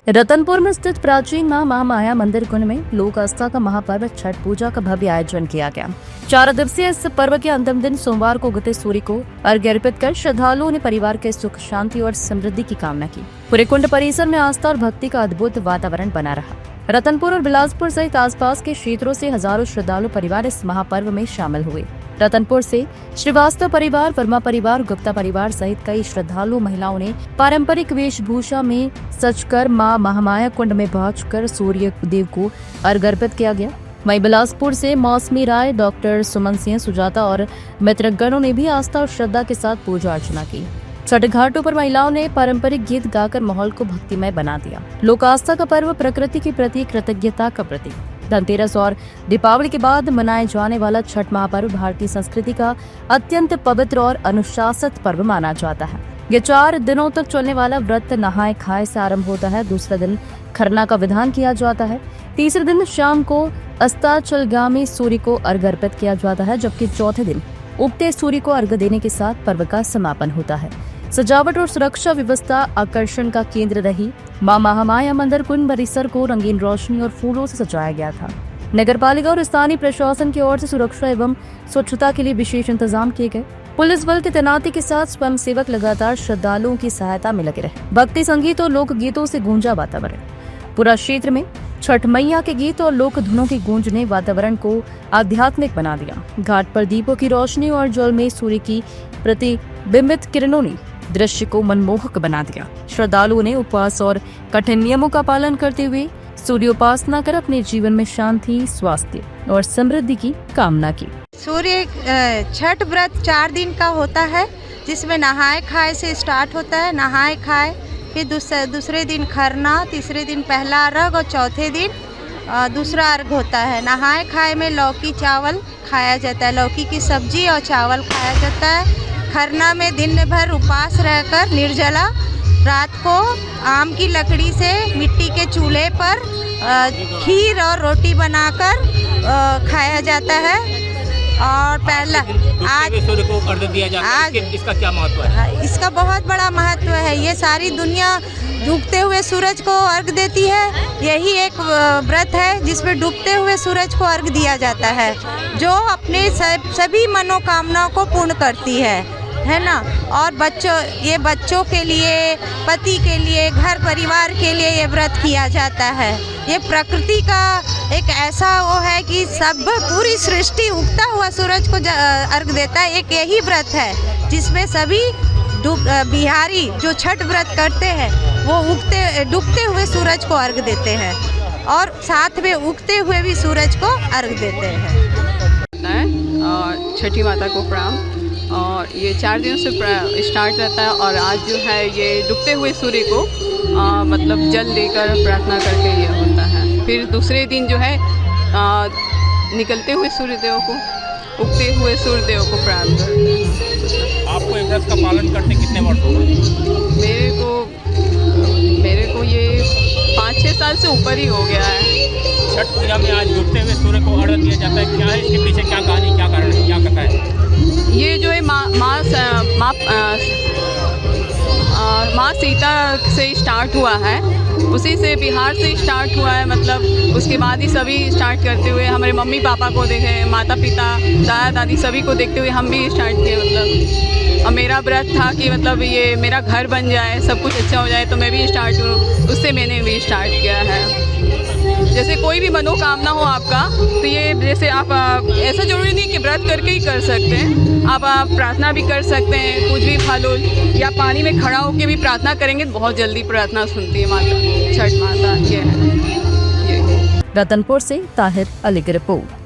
रतनपुर में स्थित प्राचीन मां महामाया मंदिर कुंड में लोक आस्था का महापर्व छठ पूजा का भव्य आयोजन किया गया। 4 दिवसीय इस पर्व के अंतिम दिन सोमवार को उगते सूर्य को अर्घ्य अर्पित कर श्रद्धालुओं ने परिवार के सुख शांति और समृद्धि की कामना की। पूरे कुंड परिसर में आस्था और भक्ति का अद्भुत वातावरण बना रहा। रतनपुर और बिलासपुर सहित आसपास के क्षेत्रों से हजारों श्रद्धालु परिवार इस महापर्व में शामिल हुए। रतनपुर से श्रीवास्तव परिवार, वर्मा परिवार, गुप्ता परिवार सहित कई श्रद्धालु महिलाओं ने पारंपरिक वेशभूषा में सजकर मां महामाया कुंड में पहुंचकर सूर्य देव को अर्घ्य अर्पित किया गया। वहीं बिलासपुर से मौसमी राय, डॉक्टर सुमन सिंह, सुजाता और मित्रगणों ने भी आस्था और श्रद्धा के साथ पूजा अर्चना की। छठ घाटों पर महिलाओं ने पारंपरिक गीत गाकर माहौल को भक्तिमय बना दिया। लोक आस्था का पर्व प्रकृति के प्रति कृतज्ञता का प्रतीक। धनतेरस और दीपावली के बाद मनाए जाने वाला छठ महापर्व भारतीय संस्कृति का अत्यंत पवित्र और अनुशासित पर्व माना जाता है। ये 4 दिनों तक चलने वाला व्रत नहाए खाए से आरंभ होता है। दूसरे दिन खरना का विधान किया जाता है। तीसरे दिन शाम को अस्ताचलगामी सूर्य को अर्घ्य अर्पित किया जाता है, जबकि चौथे दिन उगते सूर्य को अर्घ्य देने के साथ पर्व का समापन होता है। सजावट और सुरक्षा व्यवस्था आकर्षण का केंद्र रही। मां महामाया मंदिर कुंड परिसर को रंगीन रोशनी और फूलों से सजाया गया था। नगरपालिका और स्थानीय प्रशासन की ओर से सुरक्षा एवं स्वच्छता के लिए विशेष इंतजाम किए गए। पुलिस बल की तैनाती के साथ स्वयंसेवक लगातार श्रद्धालुओं की सहायता में लगे रहे। भक्ति संगीत और लोक गीतों से गूंजा वातावरण। पूरा क्षेत्र में छठ मैया के गीत और लोक धुनों की गूंज ने वातावरण को आध्यात्मिक बना दिया। घाट पर दीपों की रोशनी और जल में सूर्य की प्रतिबिंबित किरणों ने दृश्य को मनमोहक बना दिया। श्रद्धालुओं ने उपवास और कठिन नियमों का पालन करते हुए सूर्योपासना कर अपने जीवन में शांति, स्वास्थ्य और समृद्धि की कामना की। सूर्य छठ व्रत 4 दिन का होता है, जिसमें नहाए खाए से स्टार्ट होता है। नहाए खाए, फिर दूसरे दिन खरना, तीसरे दिन पहला अर्घ और चौथे दिन दूसरा अर्घ होता है। नहाए खाए में लौकी चावल खाया जाता है, लौकी की सब्जी और चावल खाया जाता है। खरना में दिन भर उपवास रहकर निर्जला रात को आम की लकड़ी से मिट्टी के चूल्हे पर खीर और रोटी बनाकर खाया जाता है। और पहला आज सूर्य को अर्घ्य दिया जाता है। इसका क्या महत्व है? इसका बहुत बड़ा महत्व है। ये सारी दुनिया डूबते हुए सूरज को अर्घ्य देती है। यही एक व्रत है जिसमें डूबते हुए सूरज को अर्घ्य दिया जाता है, जो अपने सभी मनोकामनाओं को पूर्ण करती है ना। और बच्चों के लिए, पति के लिए, घर परिवार के लिए ये व्रत किया जाता है। ये प्रकृति का एक ऐसा वो है कि सब पूरी सृष्टि उगता हुआ सूरज को अर्घ्य देता है। एक यही व्रत है जिसमें सभी बिहारी जो छठ व्रत करते हैं वो डूबते हुए सूरज को अर्घ्य देते हैं और साथ में उगते हुए भी सूरज को अर्घ्य देते हैं। और छठी माता को प्रणाम। और ये 4 दिनों से स्टार्ट रहता है और आज जो है ये डूबते हुए सूर्य को मतलब जल देकर प्रार्थना करके ये होता है। फिर दूसरे दिन जो है निकलते हुए सूर्यदेव को, उगते हुए सूर्यदेव को प्रणाम करते हैं। आपको इस व्रत का पालन करते कितने वर्ष हो गए? मेरे को ये 5-6 साल से ऊपर ही हो गया है। छठ पूजा में आज डूबते हुए सूर्य को अर्घ्य दिया जाता है, क्या है इसके पीछे, क्या कहानी, क्या कारण है, क्या कथा है? ये जो है माँ सीता से स्टार्ट हुआ है, उसी से बिहार से स्टार्ट हुआ है। मतलब उसके बाद ही सभी स्टार्ट करते हुए हमारे मम्मी पापा को देखे, माता पिता, दादा दादी सभी को देखते हुए हम भी स्टार्ट किए। मतलब और मेरा व्रत था कि मतलब ये मेरा घर बन जाए, सब कुछ अच्छा हो जाए, तो मैं भी स्टार्ट करूँ। उससे मैंने भी स्टार्ट किया है। जैसे कोई भी मनोकामना हो आपका, तो ये जैसे आप ऐसा जरूरी नहीं कि व्रत करके ही कर सकते हैं। आप प्रार्थना भी कर सकते हैं, कुछ भी फल या पानी में खड़ा होकर भी प्रार्थना करेंगे तो बहुत जल्दी प्रार्थना सुनती है माता, छठ माता। ये है। रतनपुर से ताहिर अली की रिपोर्ट।